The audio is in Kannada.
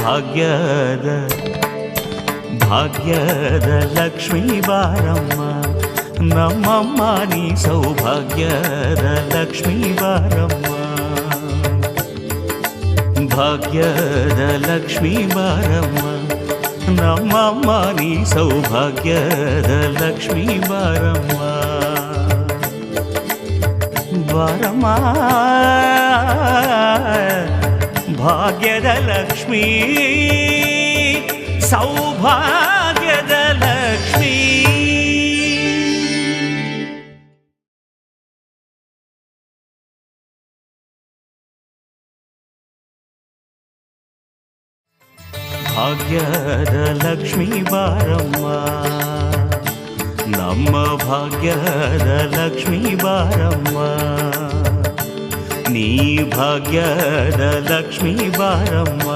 ಭಾಗ್ಯದ ಭಾಗ್ಯದ ಲಕ್ಷ್ಮೀ ಬಾರಮ್ಮ ನಮ್ಮಮ್ಮ ನೀ ಸೌಭಾಗ್ಯದ ಲಕ್ಷ್ಮೀ ಬಾರಮ್ಮ ಭಾಗ್ಯದ ಲಕ್ಷ್ಮೀ ಬಾರಮ್ಮ ನಮ್ಮಮ್ಮ ನೀ ಸೌಭಾಗ್ಯದ ಲಕ್ಷ್ಮೀ ಬಾರಮ್ಮ ಬಾರಮ್ಮ ಭಾಗ್ಯದ ಲಕ್ಷ್ಮೀ ಸೌಭಾಗ್ಯದ ಲಕ್ಷ್ಮೀ ಭಾಗ್ಯದ ಲಕ್ಷ್ಮೀ ಬಾರಮ್ಮ ನಮ್ಮ ಭಾಗ್ಯದ ಲಕ್ಷ್ಮೀ ಬಾರಮ್ಮ ನೀ ಭಾಗ್ಯದ ಲಕ್ಷ್ಮೀ ಬಾರಮ್ಮ